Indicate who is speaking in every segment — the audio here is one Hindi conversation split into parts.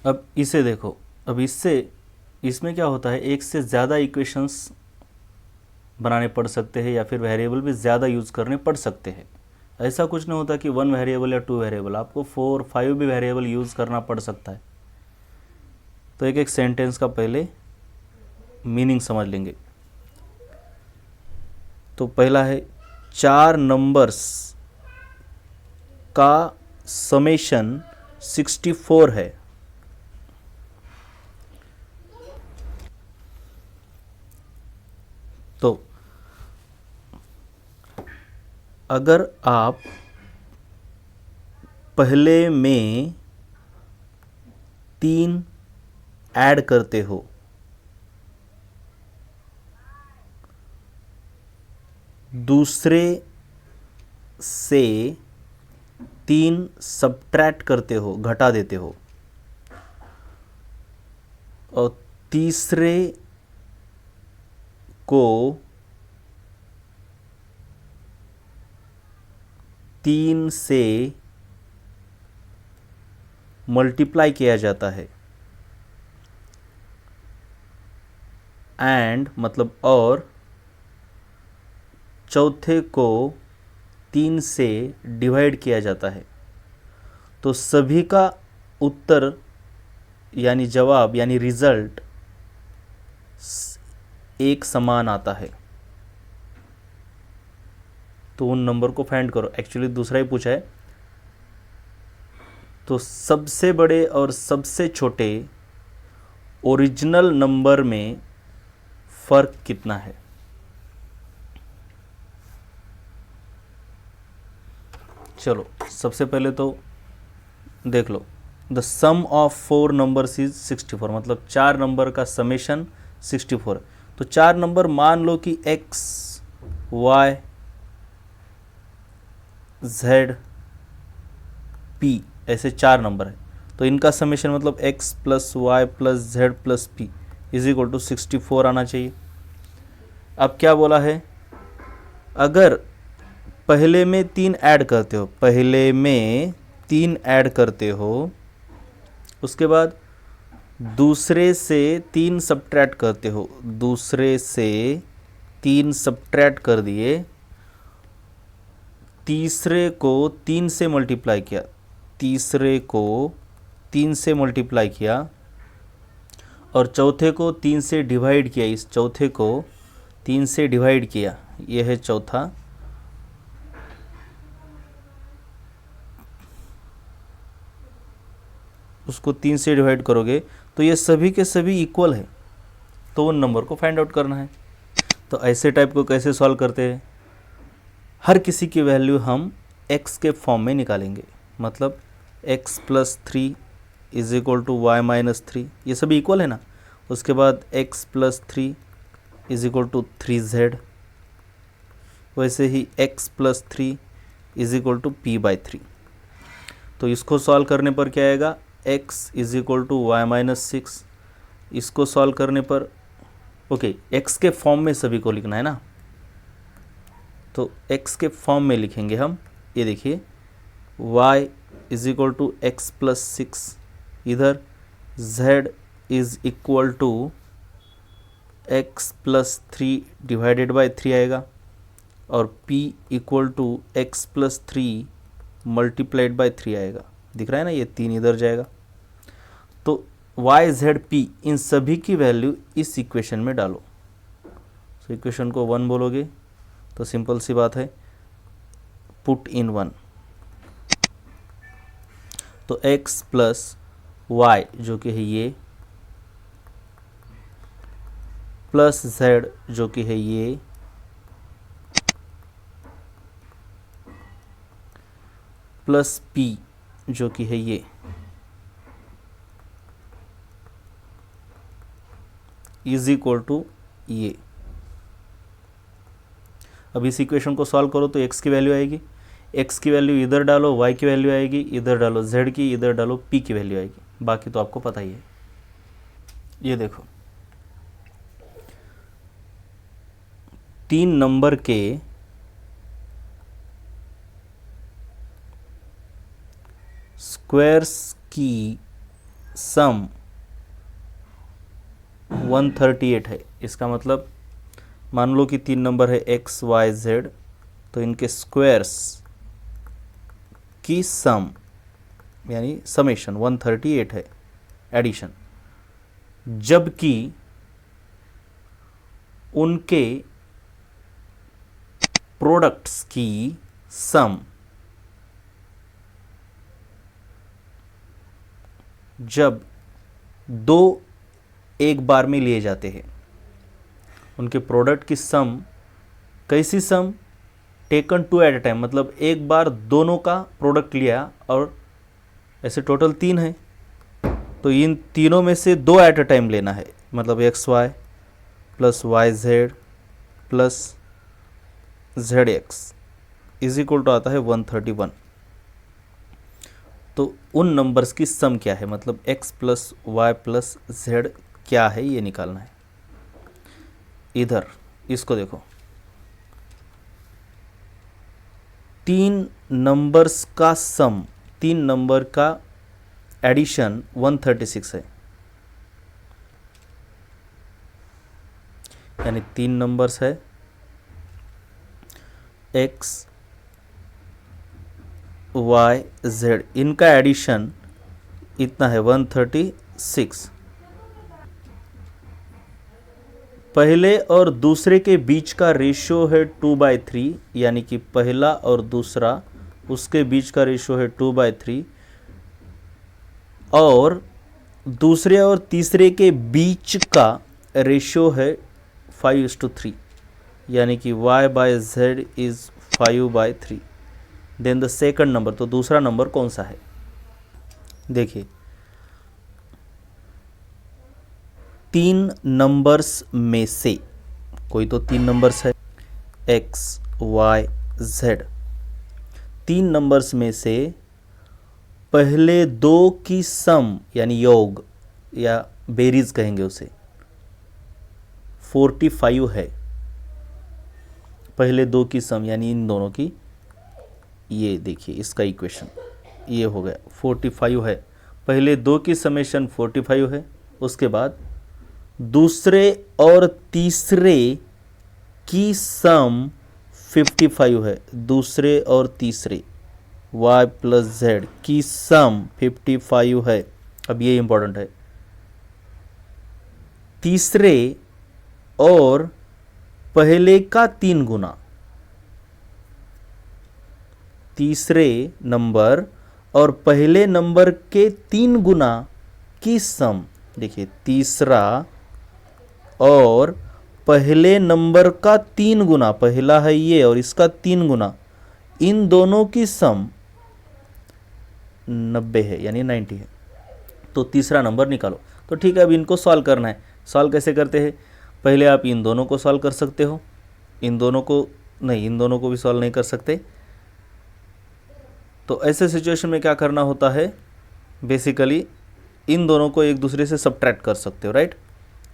Speaker 1: अब इसे देखो, अब इसमें क्या होता है, एक से ज़्यादा इक्वेशंस बनाने पड़ सकते हैं या फिर वेरिएबल भी ज़्यादा यूज़ करने पड़ सकते हैं। ऐसा कुछ नहीं होता कि वन वेरिएबल या टू वेरिएबल, आपको 4 5 भी वेरिएबल यूज़ करना पड़ सकता है। तो एक एक सेंटेंस का पहले मीनिंग समझ लेंगे। तो पहला है, 4 नंबर्स का समेशन 64 है। तो अगर आप पहले में 3 ऐड करते हो, दूसरे से 3 सब्ट्रैक्ट करते हो, घटा देते हो, और तीसरे को 3 से मल्टीप्लाई किया जाता है, एंड मतलब और चौथे को 3 से डिवाइड किया जाता है, तो सभी का उत्तर यानी जवाब यानी रिजल्ट एक समान आता है। तो उन नंबर को फाइंड करो। एक्चुअली दूसरा ही पूछा है। तो सबसे बड़े और सबसे छोटे ओरिजिनल नंबर में फ़र्क कितना है। चलो सबसे पहले तो देख लो, the sum of 4 numbers is 64, मतलब 4 नंबर का समेशन 64। तो 4 नंबर मान लो कि x y z p ऐसे 4 नंबर है, तो इनका समेशन मतलब x plus Y plus z plus P is equal to 64 आना चाहिए। अब क्या बोला है, अगर पहले में 3 ऐड करते हो, पहले में 3 ऐड करते हो, उसके बाद दूसरे से 3 सब्ट्रैक्ट करते हो, दूसरे से 3 सब्ट्रैक्ट कर दिए, तीसरे को 3 से मल्टीप्लाई किया, तीसरे को 3 से मल्टीप्लाई किया, और चौथे को 3 से डिवाइड किया, इस चौथे को 3 से डिवाइड किया, यह है चौथा। उसको 3 से डिवाइड करोगे तो ये सभी के सभी इक्वल है, तो उन नंबर को फाइंड आउट करना है। तो ऐसे टाइप को कैसे सॉल्व करते हैं, हर किसी की वैल्यू हम x के फॉर्म में निकालेंगे, मतलब x plus 3 is equal to Y minus 3, ये सभी इक्वल है ना। उसके बाद x plus 3 is equal to 3z, वैसे ही x plus 3 is equal to p by 3। तो इसको सॉल्व करने पर क्या आएगा, x is equal to Y minus 6। इसको सॉल्व करने पर ओके, x के फॉर्म में सभी को लिखना है ना, तो x के फॉर्म में लिखेंगे हम। ये देखिए y is equal to X plus 6, इधर z is equal to X plus 3 divided by 3 आएगा, और p equal to X plus 3 multiplied by 3 आएगा। दिख रहा है ना, ये 3 इधर जाएगा। तो वाई जेड पी इन सभी की वैल्यू इस इक्वेशन में डालो। तो इक्वेशन को 1 बोलोगे तो सिंपल सी बात है, पुट इन 1। तो x प्लस वाई जो कि है ये, प्लस z जो कि है ये, प्लस p जो कि है ये, इज इक्वल टू ये। अब इस इक्वेशन को सॉल्व करो तो x की वैल्यू आएगी, x की वैल्यू इधर डालो, y की वैल्यू आएगी, इधर डालो z की, इधर डालो p की वैल्यू आएगी। बाकी तो आपको पता ही है। ये देखो 3 नंबर के स्क्वायर्स की सम 138 है। इसका मतलब मान लो कि 3 नंबर है x y z, तो इनके स्क्वायर्स की सम यानी समेशन 138 है एडिशन, जबकि उनके प्रोडक्ट्स की सम जब दो एक बार में लिए जाते हैं, उनके प्रोडक्ट की सम कैसी sum, taken two at a time, मतलब एक बार दोनों का प्रोडक्ट लिया और ऐसे टोटल 3 है, तो इन तीनों में से 2 एट ए टाइम लेना है, मतलब X Y plus Y Z plus Z X is equal to आता है 131। तो उन नंबर्स की सम क्या है, मतलब x plus Y plus Z क्या है, ये निकालना है। इधर इसको देखो, 3 नंबर्स का सम, 3 नंबर का एडिशन 136 है, यानी 3 नंबर्स है x वाई जेड, इनका एडिशन इतना है 136। पहले और दूसरे के बीच का रेशियो है 2/3, यानी कि पहला और दूसरा उसके बीच का रेशियो है 2/3, और दूसरे और तीसरे के बीच का रेशियो है 5:3, यानी कि y by z is 5/3। Then the second number, तो दूसरा नंबर कौन सा है, देखिए 3 नंबर्स में से कोई तो 3 नंबर्स है x y z, 3 नंबर्स में से पहले 2 की सम यानी योग या बेरीज कहेंगे उसे 45 है, पहले 2 की सम यानी इन दोनों की, ये देखिए इसका इक्वेशन ये हो गया 45 है, पहले 2 की समेशन 45 है, उसके बाद दूसरे और तीसरे की सम 55 है, दूसरे और तीसरे y प्लस z की सम 55 है। अब ये इंपॉर्टेंट है, तीसरे और पहले का 3 गुना, तीसरे नंबर और पहले नंबर के 3 गुना की सम, देखिए तीसरा और पहले नंबर का 3 गुना, पहला है ये और इसका 3 गुना, इन दोनों की सम 90 है यानी 90 है। तो तीसरा नंबर निकालो। तो ठीक है, अब इनको सॉल्व करना है। सॉल्व कैसे करते हैं, पहले आप इन दोनों को सॉल्व कर सकते हो, इन दोनों को नहीं, इन दोनों को भी सॉल्व नहीं कर सकते। तो ऐसे सिचुएशन में क्या करना होता है, बेसिकली इन दोनों को एक दूसरे से सब्ट्रैक्ट कर सकते हो, राइट।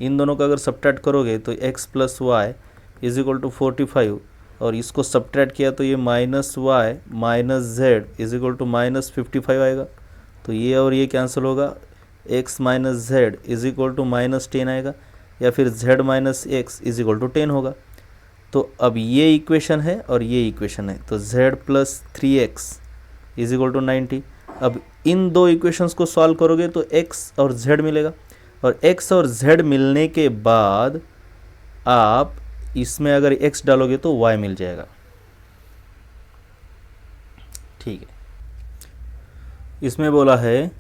Speaker 1: इन दोनों को अगर सब्ट्रैक्ट करोगे तो x plus Y is equal to 45, और इसको सब्ट्रैक्ट किया तो ये minus Y minus Z is equal to minus 55 आएगा। तो ये और ये कैंसिल होगा, x minus Z is equal to minus 10 आएगा, या फिर z minus X is equal to 10 होगा। तो अब ये इक्वेशन है और ये इक्वेशन है, तो z plus 3x is equal to 90। अब इन दो इक्वेशंस को सॉल्व करोगे तो x और z मिलेगा, और x और z मिलने के बाद आप इसमें अगर x डालोगे तो y मिल जाएगा, ठीक है। इसमें बोला है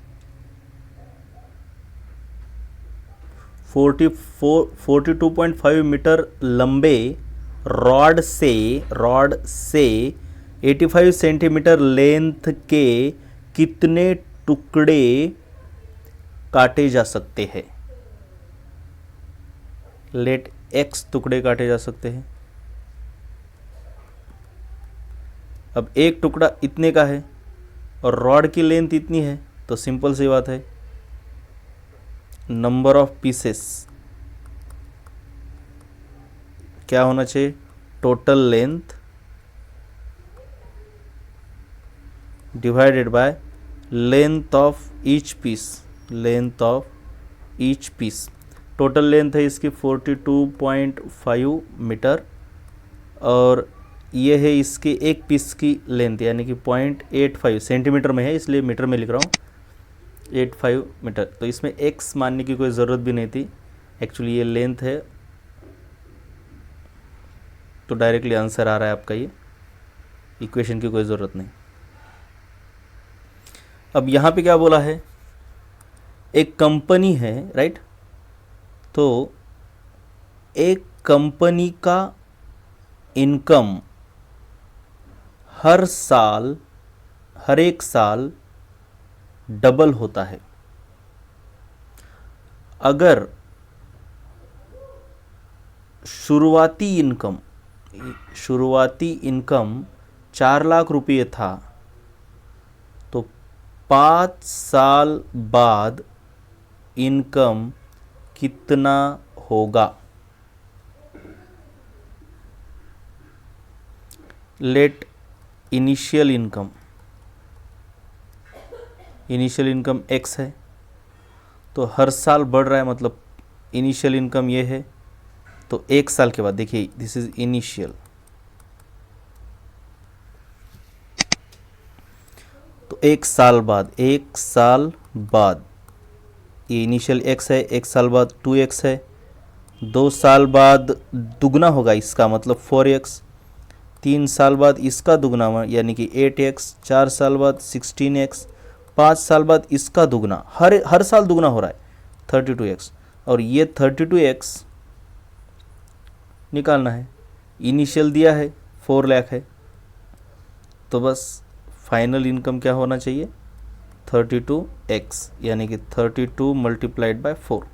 Speaker 1: 42.5 मीटर लंबे रॉड से 85 सेंटीमीटर लेंथ के कितने टुकड़े काटे जा सकते हैं। लेट x टुकड़े काटे जा सकते हैं। अब एक टुकड़ा इतने का है और रॉड की लेंथ इतनी है, तो सिंपल सी बात है, नंबर ऑफ पीसेस क्या होना चाहिए, total length divided by length of each piece, length of each piece. Total length है इसकी 42.5 मीटर और ये है इसके एक पीस की लेंथ यानी कि 0.85 सेंटीमीटर में है, इसलिए मीटर में लिख रहा हूँ 85 मीटर। तो इसमें x मानने की कोई ज़रूरत भी नहीं थी, एक्चुअली ये लेंथ है, तो डायरेक्टली आंसर आ रहा है आपका, ये इक्वेशन की कोई ज़रूरत नहीं। अब यहाँ पे क्या बोला है, एक कंपनी है, राइट। तो एक कंपनी का इनकम हर साल, हर एक साल डबल होता है। अगर शुरुआती इनकम 4 लाख रुपये था तो 5 साल बाद इनकम कितना होगा। लेट इनिशियल इनकम x है, तो हर साल बढ़ रहा है, मतलब इनिशियल इनकम ये है। तो एक साल के बाद देखिए, दिस इज इनिशियल, तो एक साल बाद ये इनिशियल x है, एक साल बाद 2x है, 2 साल बाद दुगना होगा इसका मतलब 4x, 3 साल बाद इसका दुगना यानी कि 8x, 4 साल बाद 16x, 5 साल बाद इसका दुगना, हर साल दुगना हो रहा है 32x, और ये 32x निकालना है। इनिशियल दिया है 4 लाख है, तो बस फाइनल इनकम क्या होना चाहिए 32x, यानी कि 32 मल्टीप्लाइड बाय 4।